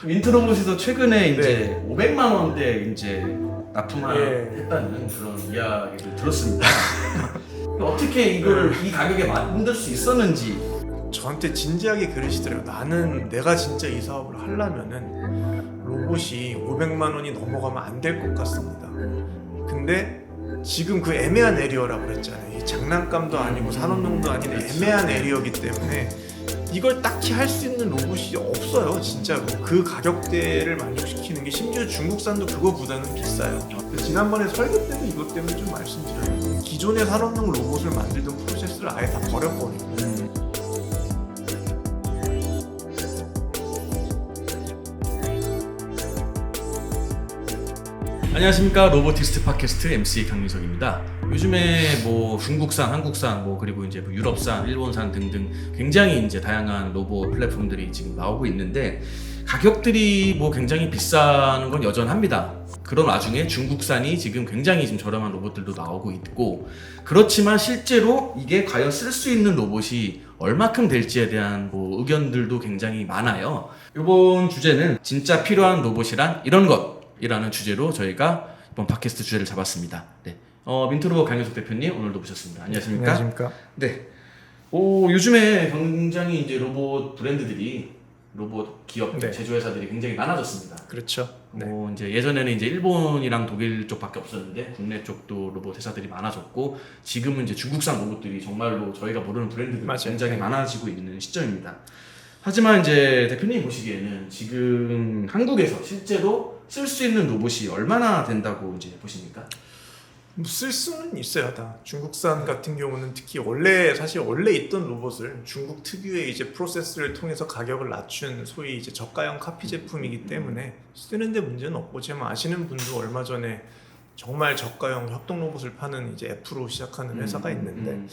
윈트로봇에서 최근에 이제 네. 500만 원대 이제 납품을 예. 했다는 그런 이야기를 들었습니다. 어떻게 이걸 이 가격에 만들 수 있었는지. 저한테 진지하게 그러시더라고요. 나는 내가 진짜 이 사업을 하려면은 로봇이 500만 원이 넘어가면 안 될 것 같습니다. 근데 지금 그 애매한 에리어라고 그랬잖아요. 이 장난감도 아니고 산업용도 아닌 애매한 에리어이기 때문에 이걸 딱히 할 수 있는 로봇이 없어요. 진짜로 그 가격대를 만족시키는 게 심지어 중국산도 그거보다는 비싸요. 지난번에 설계 때도 이것 때문에 좀 말씀드려요. 기존의 산업용 로봇을 만들던 프로세스를 아예 다 버려버리고 안녕하십니까, 로보틱스트 팟캐스트 MC 강민석입니다. 요즘에 뭐 중국산, 한국산, 뭐 그리고 이제 뭐 유럽산, 일본산 등등 굉장히 이제 다양한 로봇 플랫폼들이 지금 나오고 있는데 가격들이 뭐 굉장히 비싼 건 여전합니다. 그런 와중에 중국산이 지금 굉장히 지금 저렴한 로봇들도 나오고 있고, 그렇지만 실제로 이게 과연 쓸 수 있는 로봇이 얼마큼 될지에 대한 뭐 의견들도 굉장히 많아요. 이번 주제는 진짜 필요한 로봇이란 이런 것이라는 주제로 저희가 이번 팟캐스트 주제를 잡았습니다. 네. 민트로봇 강현석 대표님 오늘도 모셨습니다. 안녕하십니까? 안녕하십니까? 네. 요즘에 굉장히 이제 로봇 브랜드들이, 로봇 기업, 네. 제조회사들이 굉장히 많아졌습니다. 그렇죠. 네. 이제 예전에는 이제 일본이랑 독일 쪽밖에 없었는데 국내 쪽도 로봇 회사들이 많아졌고, 지금은 이제 중국산 로봇들이 정말로 저희가 모르는 브랜드들이 맞아요. 굉장히 네. 많아지고 있는 시점입니다. 하지만 이제 대표님이 보시기에는 지금 한국에서 실제로 쓸 수 있는 로봇이 얼마나 된다고 이제 보십니까? 뭐 쓸 수는 있어요. 다 중국산 같은 경우는 특히 원래 있던 로봇을 중국 특유의 이제 프로세스를 통해서 가격을 낮춘 소위 이제 저가형 카피 제품이기 때문에 쓰는데 문제는 없고, 제가 아시는 분도 얼마 전에 정말 저가형 협동 로봇을 파는 이제 F로 시작하는 회사가 있는데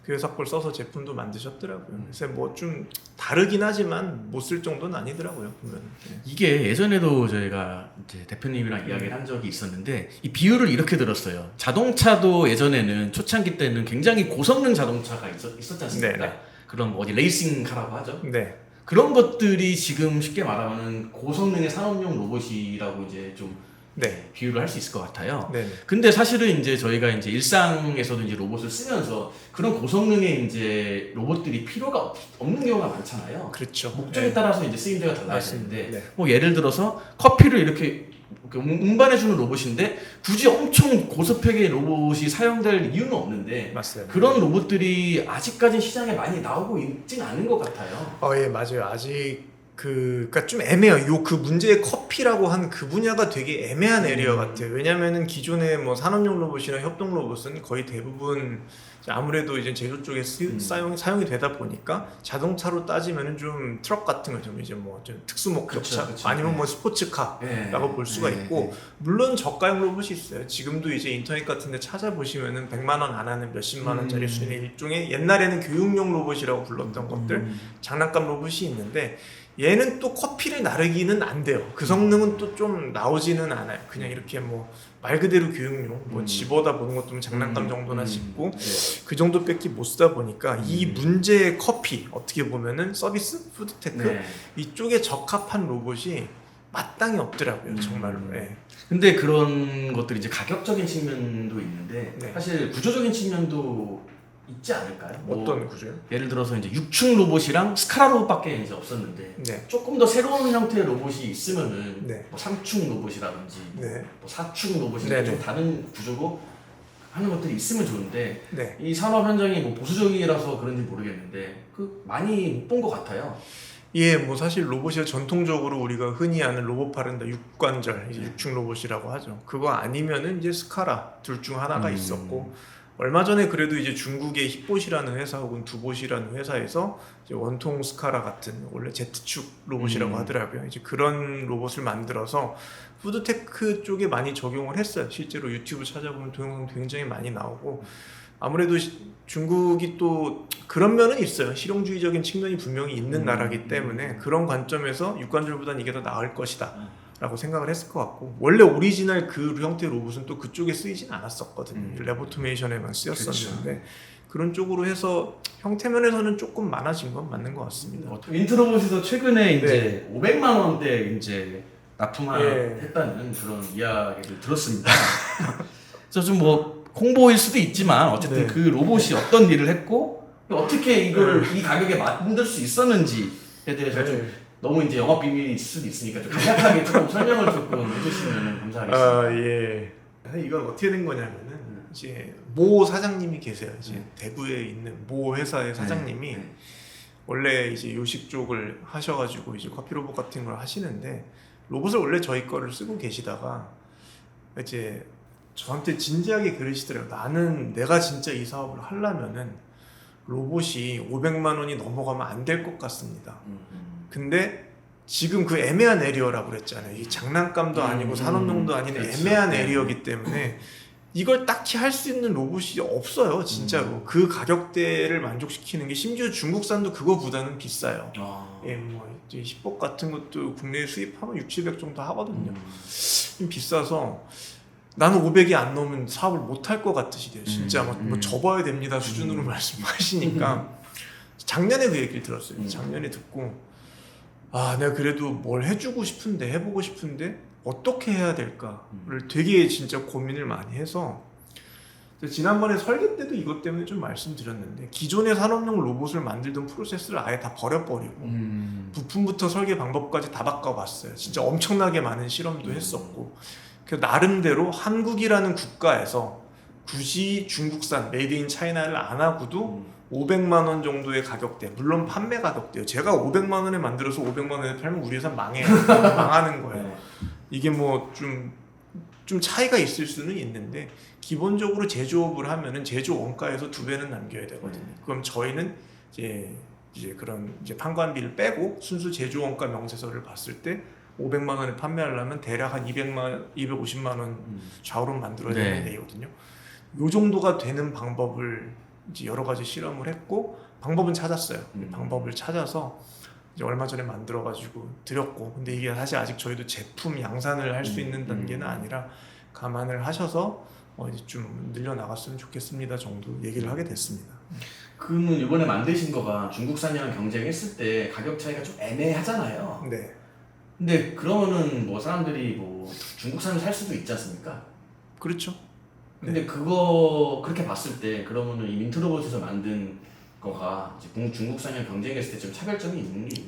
그 회사 걸 써서 제품도 만드셨더라고요. 그래서 뭐 좀 다르긴 하지만 못 쓸 정도는 아니더라고요, 보면. 네. 이게 예전에도 저희가 이제 대표님이랑 이야기를 한 적이 있었는데 이 비유를 이렇게 들었어요. 자동차도 예전에는 초창기 때는 굉장히 고성능 자동차가 있었지 않습니까? 네네. 그런 뭐 어디 레이싱카라고 하죠. 네. 그런 것들이 지금 쉽게 말하면 고성능의 산업용 로봇이라고 이제 좀 네. 비유를 할 수 있을 것 같아요. 네. 근데 사실은 이제 저희가 이제 일상에서도 이제 로봇을 쓰면서 그런 고성능의 이제 로봇들이 필요가 없는 경우가 많잖아요. 그렇죠. 목적에 네. 따라서 이제 쓰임새가 달라야 맞습니다. 되는데, 네. 뭐 예를 들어서 커피를 이렇게 운반해주는 로봇인데 굳이 엄청 고스펙의 로봇이 사용될 이유는 없는데, 맞습니다. 그런 로봇들이 아직까지 시장에 많이 나오고 있진 않은 것 같아요. 예, 맞아요. 아직 그러니까 좀 애매해요. 그 문제의 커피라고 한 그 분야가 되게 애매한 에리어 같아요. 왜냐면은 기존의 뭐 산업용 로봇이나 협동 로봇은 거의 대부분 아무래도 이제 제조 쪽에 사용이 되다 보니까 자동차로 따지면은 좀 트럭 같은 거 좀 이제 뭐 좀 특수 목적차 그쵸. 아니면 뭐 스포츠카라고 네. 볼 수가 네. 있고, 물론 저가형 로봇이 있어요. 지금도 이제 인터넷 같은 데 찾아보시면은 100만 원 안 하는 몇십만 원짜리 수준의 일종의, 옛날에는 교육용 로봇이라고 불렀던 것들, 장난감 로봇이 있는데 얘는 또 커피를 나르기는 안 돼요. 그 성능은 또 좀 나오지는 않아요. 그냥 이렇게 뭐 말 그대로 교육용, 뭐 집어다 보는 것도 장난감 정도나 집고 네. 그 정도밖에 못 쓰다 보니까 이 문제의 커피, 어떻게 보면은 서비스, 푸드테크 네. 이쪽에 적합한 로봇이 마땅히 없더라고요, 정말로. 네. 근데 그런 것들이 이제 가격적인 측면도 있는데, 네. 사실 구조적인 측면도 있지 않을까요? 어떤 구조요? 예를 들어서 이제 6충 로봇이랑 스카라 로봇밖에 이제 없었는데, 네. 조금 더 새로운 형태의 로봇이 있으면은 네. 뭐 3충 로봇이라든지 네. 뭐 4충 로봇이 네네. 좀 다른 구조로 하는 것들이 있으면 좋은데, 네. 이 산업 현장이 뭐 보수적이라서 그런지 모르겠는데 그 많이 못 본 것 같아요. 예, 뭐 사실 로봇이 전통적으로 우리가 흔히 아는 로봇 파른다 육관절, 이제 6충 로봇이라고 하죠. 그거 아니면은 이제 스카라 둘 중 하나가 있었고, 얼마 전에 그래도 이제 중국의 힙봇이라는 회사 혹은 두봇이라는 회사에서 이제 원통 스카라 같은, 원래 Z축 로봇이라고 하더라고요. 이제 그런 로봇을 만들어서 푸드테크 쪽에 많이 적용을 했어요. 실제로 유튜브 찾아보면 동영상 굉장히 많이 나오고, 아무래도 중국이 또 그런 면은 있어요. 실용주의적인 측면이 분명히 있는 나라이기 때문에 그런 관점에서 육관절보다는 이게 더 나을 것이다 라고 생각을 했을 것 같고, 원래 오리지널 그 형태의 로봇은 또 그쪽에 쓰이진 않았었거든요. 랩오토메이션에만 쓰였었는데 그런 쪽으로 해서 형태면에서는 조금 많아진 건 맞는 것 같습니다. 윈트로봇에서 최근에 네. 이제 500만 원대 이제 예. 납품했다는 그런 이야기를 들었습니다. 그래서 좀 뭐 홍보일 수도 있지만 어쨌든 네. 그 로봇이 어떤 일을 했고 어떻게 이걸 이 가격에 만들 수 있었는지에 대해서 좀 너무 이제 영업 비밀일 수도 있으니까 좀 간략하게 좀 설명을 조금 해주시면 감사하겠습니다. 아 예. 이건 어떻게 된 거냐면은 이제 모 사장님이 계세요. 이제 대구에 있는 모 회사의 사장님이 원래 이제 요식 쪽을 하셔가지고 이제 커피 로봇 같은 걸 하시는데 로봇을 원래 저희 거를 쓰고 계시다가 이제 저한테 진지하게 그러시더라고요. 나는 내가 진짜 이 사업을 하려면은 로봇이 500만 원이 넘어가면 안 될 것 같습니다. 근데 지금 그 애매한 에리어라고 그랬잖아요. 이 장난감도 아니고 산업용도 아닌 그렇죠. 애매한 에리어이기 때문에 이걸 딱히 할 수 있는 로봇이 없어요. 진짜로. 그 가격대를 만족시키는 게 심지어 중국산도 그거보다는 비싸요. 예, 뭐 이제 10복 같은 것도 국내에 수입하면 6, 700 정도 하거든요. 좀 비싸서 나는 500이 안 넘으면 사업을 못 할 것 같으시대요. 진짜 뭐 접어야 됩니다 수준으로 말씀하시니까 작년에 그 얘기를 들었어요. 작년에 듣고 아 내가 그래도 뭘 해주고 싶은데 해보고 싶은데 어떻게 해야 될까를 되게 진짜 고민을 많이 해서 지난번에 설계 때도 이것 때문에 좀 말씀드렸는데 기존의 산업용 로봇을 만들던 프로세스를 아예 다 버려버리고 부품부터 설계 방법까지 다 바꿔봤어요. 진짜 엄청나게 많은 실험도 했었고 그래서 나름대로 한국이라는 국가에서 굳이 중국산 메이드 인 차이나를 안 하고도 500만 원 정도의 가격대, 물론 판매 가격대요. 제가 500만 원에 만들어서 500만 원에 팔면 우리 회사 망해요. 망하는 거예요. 이게 뭐 좀 차이가 있을 수는 있는데 기본적으로 제조업을 하면은 제조 원가에서 2배는 남겨야 되거든요. 그럼 저희는 이제 그런 이제 판관비를 빼고 순수 제조 원가 명세서를 봤을 때 500만 원에 판매하려면 대략 한 250만 원 좌우로 만들어야 되는 얘기거든요. 요 정도가 되는 방법을 이제 여러 가지 실험을 했고 방법은 찾았어요. 방법을 찾아서 이제 얼마 전에 만들어가지고 드렸고 근데 이게 사실 아직 저희도 제품 양산을 할 수 있는 단계는 아니라 감안을 하셔서 이제 좀 늘려나갔으면 좋겠습니다 정도 얘기를 하게 됐습니다. 그러면 이번에 만드신 거가 중국산이랑 경쟁했을 때 가격 차이가 좀 애매하잖아요. 네. 근데 그러면은 뭐 사람들이 뭐 중국산을 살 수도 있지 않습니까? 그렇죠. 근데 그거 그렇게 봤을 때 그러면은 이 민트로봇에서 만든 거가 이제 중국산이랑 경쟁했을 때 좀 차별점이 있는 게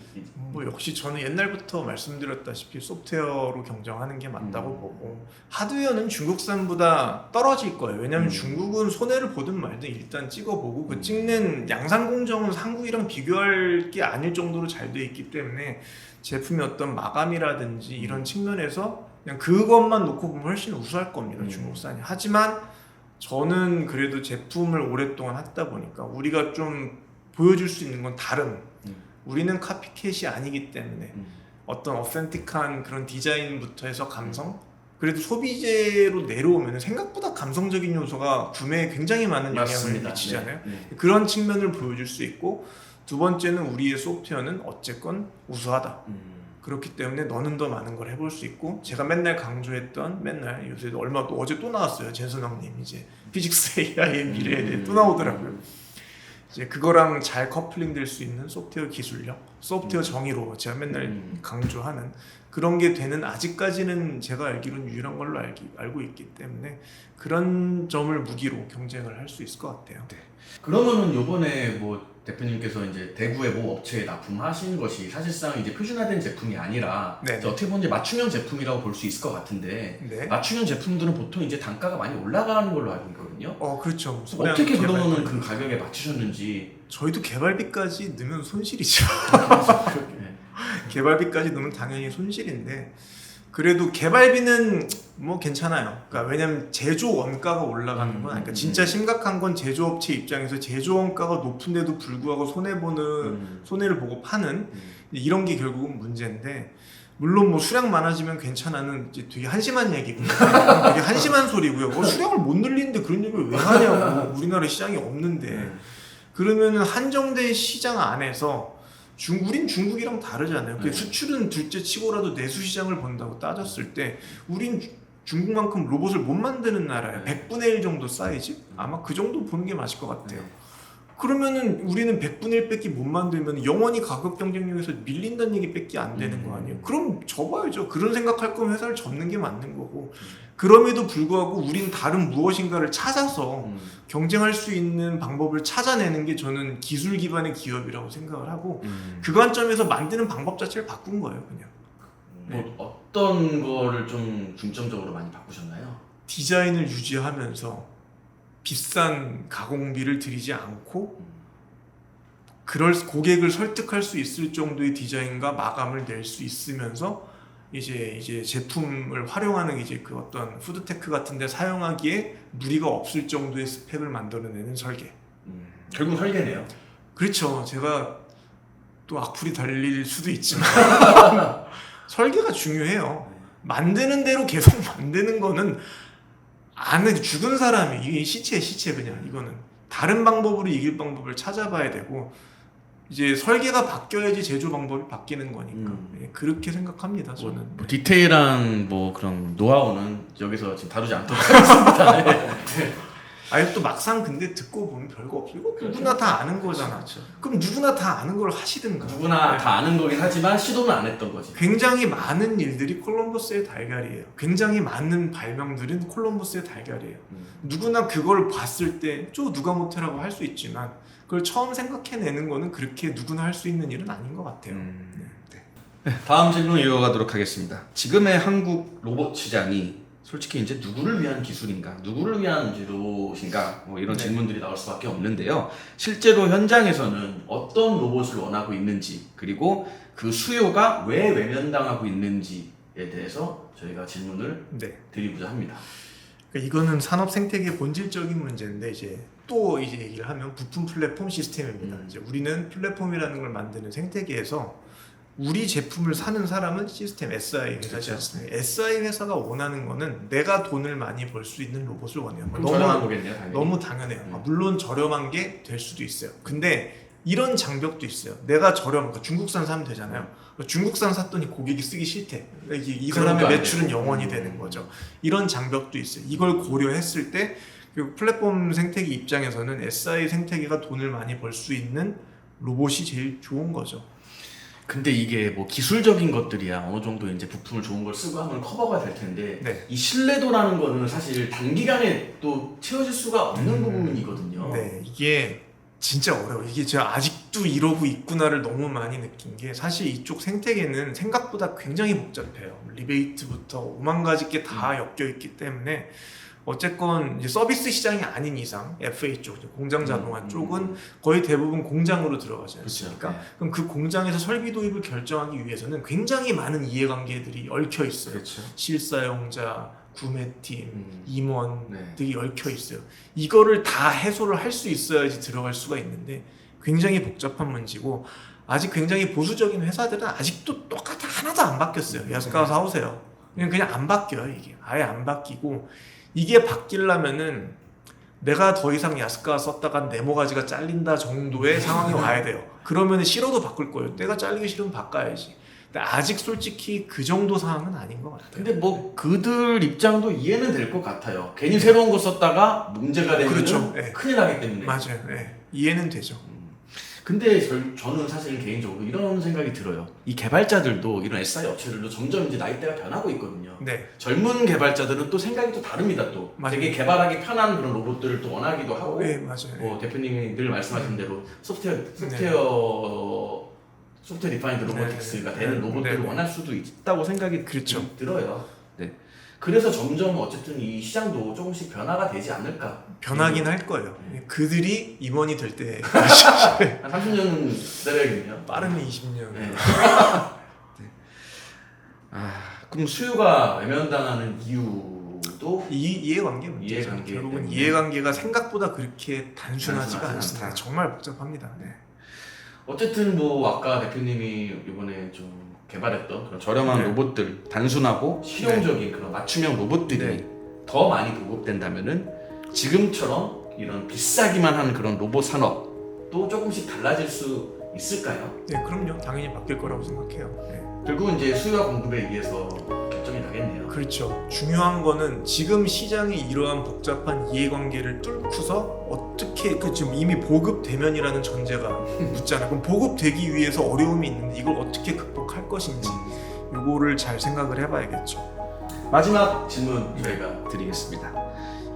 뭐 역시 저는 옛날부터 말씀드렸다시피 소프트웨어로 경쟁하는 게 맞다고 보고 하드웨어는 중국산보다 떨어질 거예요. 왜냐하면 중국은 손해를 보든 말든 일단 찍어보고 그 찍는 양산 공정은 한국이랑 비교할 게 아닐 정도로 잘 돼 있기 때문에 제품의 어떤 마감이라든지 이런 측면에서 그냥 그것만 놓고 보면 훨씬 우수할 겁니다. 중국산이. 하지만 저는 그래도 제품을 오랫동안 하다 보니까 우리가 좀 보여줄 수 있는 건 다른 우리는 카피캣이 아니기 때문에 어떤 어센틱한 그런 디자인부터 해서 감성 그래도 소비재로 내려오면 생각보다 감성적인 요소가 구매에 굉장히 많은 영향을 미치잖아요. 그런 측면을 보여줄 수 있고 두 번째는 우리의 소프트웨어는 어쨌건 우수하다. 그렇기 때문에 너는 더 많은 걸 해볼 수 있고 제가 맨날 강조했던 맨날 요새 어제 또 나왔어요. jensen형님 이제 피직스 AI의 미래에 대해 또 나오더라고요. 이제 그거랑 잘 커플링 될 수 있는 소프트웨어 기술력, 소프트웨어 정의로 제가 맨날 강조하는 그런 게 되는 아직까지는 제가 알기로는 유일한 걸로 알고 있기 때문에 그런 점을 무기로 경쟁을 할 수 있을 것 같아요. 네. 그러면은 요번에 뭐 대표님께서 이제 대구의 모 업체에 납품하신 것이 사실상 이제 표준화된 제품이 아니라 이제 어떻게 보면 이제 맞춤형 제품이라고 볼 수 있을 것 같은데 맞춤형 제품들은 보통 이제 단가가 많이 올라가는 걸로 알고 있거든요. 그렇죠. 어떻게 그러면은 그 가격에 맞추셨는지. 저희도 개발비까지 넣으면 손실이죠. 개발비까지 넣으면 당연히 손실인데 그래도 개발비는 뭐 괜찮아요. 그러니까 왜냐면 제조 원가가 올라가는 건 아니까 진짜 심각한 건 제조업체 입장에서 제조 원가가 높은데도 불구하고 손해를 보고 파는 이런 게 결국은 문제인데 물론 뭐 수량 많아지면 괜찮아는 이제 되게 한심한 얘기고요. 되게 한심한 소리고요. 수량을 못 늘리는데 그런 얘기를 왜 하냐고. 우리나라 시장이 없는데 그러면은 한정된 시장 안에서 우린 중국이랑 다르잖아요. 수출은 둘째 치고라도 내수 시장을 본다고 따졌을 때 우린 중국만큼 로봇을 못 만드는 나라예요. 100분의 1 정도 사이즈? 아마 그 정도 보는 게 맞을 것 같아요. 그러면은 우리는 100분의 1밖에 못 만들면 영원히 가격 경쟁력에서 밀린다는 얘기밖에 안 되는 거 아니에요? 그럼 접어야죠. 그런 생각할 거면 회사를 접는 게 맞는 거고. 그럼에도 불구하고 우리는 다른 무엇인가를 찾아서 경쟁할 수 있는 방법을 찾아내는 게 저는 기술 기반의 기업이라고 생각을 하고 그 관점에서 만드는 방법 자체를 바꾼 거예요, 그냥. 뭐 어떤 거를 좀 중점적으로 많이 바꾸셨나요? 디자인을 유지하면서 비싼 가공비를 들이지 않고 그럴 고객을 설득할 수 있을 정도의 디자인과 마감을 낼 수 있으면서 이제 제품을 활용하는 이제 그 어떤 푸드테크 같은 데 사용하기에 무리가 없을 정도의 스펙을 만들어내는 설계. 결국 설계네요. 그렇죠. 제가 또 악플이 달릴 수도 있지만 설계가 중요해요. 만드는 대로 계속 만드는 거는 안에 죽은 사람이 이게 시체 그냥 이거는 다른 방법으로 이길 방법을 찾아봐야 되고 이제 설계가 바뀌어야지 제조 방법이 바뀌는 거니까 예, 그렇게 생각합니다 저는. 뭐 디테일한 뭐 그런 노하우는 여기서 지금 다루지 않도록 하겠습니다. 네. 아니 또 막상 근데 듣고 보면 별거 없어. 이거 그렇죠. 누구나 다 아는 거잖아. 그렇죠. 그럼 누구나 다 아는 걸 하시든가. 누구나 네. 다 아는 거긴 하지만 시도는 안 했던 거지. 굉장히 많은 일들이 콜럼버스의 달걀이에요. 굉장히 많은 발명들은 콜럼버스의 달걀이에요. 누구나 그걸 봤을 때 누가 못해라고 할 수 있지만 그걸 처음 생각해내는 거는 그렇게 누구나 할 수 있는 일은 아닌 것 같아요. 네, 다음 질문 이어가도록 하겠습니다. 지금의 한국 로봇 시장이 솔직히 이제 누구를 위한 기술인가, 누구를 위한 로봇인가, 뭐 이런 질문들이 나올 수밖에 없는데요. 실제로 현장에서는 어떤 로봇을 원하고 있는지, 그리고 그 수요가 왜 외면당하고 있는지에 대해서 저희가 질문을 드리고자 합니다. 그러니까 이거는 산업 생태계의 본질적인 문제인데 이제 얘기를 하면 부품 플랫폼 시스템입니다. 이제 우리는 플랫폼이라는 걸 만드는 생태계에서 우리 제품을 사는 사람은 시스템 SI 회사지 않습니까? SI 회사가 원하는 거는 내가 돈을 많이 벌 수 있는 로봇을 원해요. 그럼 저렴한 거겠네요, 당연히. 너무 당연해요. 물론 저렴한 게 될 수도 있어요. 근데 이런 장벽도 있어요. 내가 그러니까 중국산 사면 되잖아요. 중국산 샀더니 고객이 쓰기 싫대. 이 사람의 매출은 영원히 되는 거죠. 이런 장벽도 있어요. 이걸 고려했을 때 플랫폼 생태계 입장에서는 SI 생태계가 돈을 많이 벌 수 있는 로봇이 제일 좋은 거죠. 근데 이게 뭐 기술적인 것들이야 어느 정도 이제 부품을 좋은 걸 쓰고 하면 커버가 될 텐데 이 신뢰도라는 거는 사실 단기간에 또 채워질 수가 없는 부분이거든요. 네, 이게 진짜 어려워요. 이게 제가 아직도 이러고 있구나를 너무 많이 느낀 게 사실 이쪽 생태계는 생각보다 굉장히 복잡해요. 리베이트부터 5만 가지 게 다 엮여 있기 때문에 어쨌건 이제 서비스 시장이 아닌 이상 FA 쪽, 공장 자동화 쪽은 거의 대부분 공장으로 들어가지 않습니까? 그렇죠. 네. 그럼 그 공장에서 설비 도입을 결정하기 위해서는 굉장히 많은 이해관계들이 얽혀 있어요. 그렇죠. 실사용자, 구매팀, 임원 네. 등이 얽혀 있어요. 이거를 다 해소를 할 수 있어야지 들어갈 수가 있는데 굉장히 복잡한 문제고 아직 굉장히 보수적인 회사들은 아직도 똑같아 하나도 안 바뀌었어요. 야스카와 사오세요. 그냥 안 바뀌어요. 이게 아예 안 바뀌고 이게 바뀌려면은 내가 더 이상 야스카 썼다가 네모가지가 잘린다 정도의 상황이 와야 돼요. 그러면 싫어도 바꿀 거예요. 내가 잘리기 싫으면 바꿔야지. 근데 아직 솔직히 그 정도 상황은 아닌 것 같아요. 근데 뭐 그들 입장도 이해는 될 것 같아요. 괜히 새로운 거 썼다가 문제가 되면 그렇죠. 네. 큰일 나기 때문에. 맞아요. 네. 이해는 되죠. 근데 저는 사실 개인적으로 이런 생각이 들어요. 이 개발자들도 이런 SI 업체들도 점점 이제 나이대가 변하고 있거든요. 네. 젊은 개발자들은 또 생각이 또 다릅니다. 또 맞아요. 되게 개발하기 편한 그런 로봇들을 또 원하기도 하고. 네, 맞아요. 뭐 대표님이 늘 말씀하신 대로 소프트웨어 디파인드 로보틱스가 되는 로봇들을 원할 수도 있다고 생각이 그렇죠. 들어요. 네. 그래서 점점 어쨌든 이 시장도 조금씩 변화가 되지 않을까. 변하긴 할 거예요. 그들이 임원이 될 때 한 30년 기다려야겠네요. 빠르면 20년. 네. 그럼 수요가 외면당하는 이유도 이해관계 문제죠. 이해관계 결국은 때문에. 이해관계가 생각보다 그렇게 단순하지가 단순하지 않습니다. 않다. 정말 복잡합니다. 네. 어쨌든 뭐 아까 대표님이 이번에 좀 개발했던 그런 저렴한 네. 로봇들, 단순하고 실용적인 그런 맞춤형 로봇들이 네. 더 많이 보급된다면은 지금처럼 이런 비싸기만 한 그런 로봇 산업도 조금씩 달라질 수 있을까요? 네, 그럼요. 당연히 바뀔 거라고 생각해요. 네. 결국은 이제 수요와 공급에 의해서 결정이 결정이 나겠네요. 그렇죠. 중요한 거는 지금 시장의 이러한 복잡한 이해관계를 뚫고서 어떻게 지금 이미 보급 대면이라는 전제가 붙잖아요. 그럼 보급되기 위해서 어려움이 있는데 이걸 어떻게 극복할 것인지 이거를 잘 생각을 해봐야겠죠. 마지막 질문 저희가 드리겠습니다.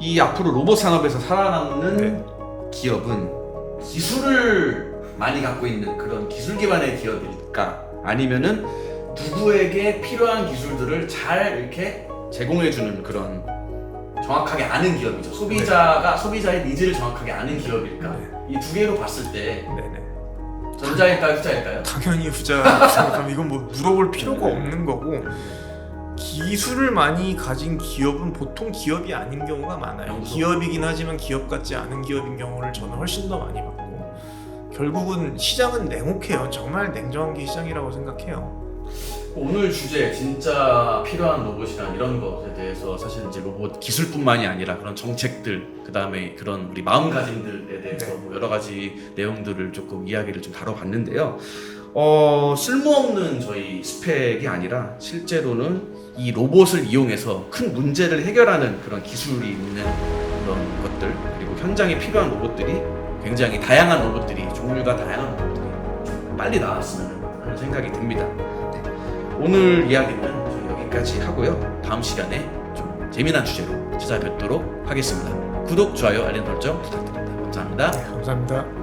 이 앞으로 로봇 산업에서 살아남는 네. 기업은 기술을 많이 갖고 있는 그런 기술 기반의 기업일까? 아니면은 누구에게 필요한 기술들을 잘 이렇게 제공해주는 그런 정확하게 아는 기업이죠. 소비자의 니즈를 정확하게 아는 기업일까? 네. 이 두 개로 봤을 때 네네. 전자일까요, 후자일까요? 당연히 후자. 이건 뭐 물어볼 필요가 없는 거고 기술을 많이 가진 기업은 보통 기업이 아닌 경우가 많아요. 기업이긴 하지만 기업 같지 않은 기업인 경우를 저는 훨씬 더 많이 봤고 결국은 시장은 냉혹해요. 정말 냉정한 게 시장이라고 생각해요. 오늘 주제 진짜 필요한 로봇이란 이런 것에 대해서 사실 이제 로봇 기술뿐만이 아니라 그런 정책들 그 다음에 그런 우리 마음가짐들에 대해서 네. 뭐 여러 가지 내용들을 조금 이야기를 좀 다뤄봤는데요. 쓸모없는 저희 스펙이 아니라 실제로는 이 로봇을 이용해서 큰 문제를 해결하는 그런 기술이 있는 그런 것들 그리고 현장에 필요한 로봇들이 굉장히 다양한 로봇들이 종류가 다양한 로봇들이 좀 빨리 나왔으면 하는 생각이 듭니다. 오늘 이야기는 저희 여기까지 하고요. 다음 시간에 좀 재미난 주제로 찾아뵙도록 하겠습니다. 구독, 좋아요, 알림 설정 부탁드립니다. 감사합니다. 네, 감사합니다.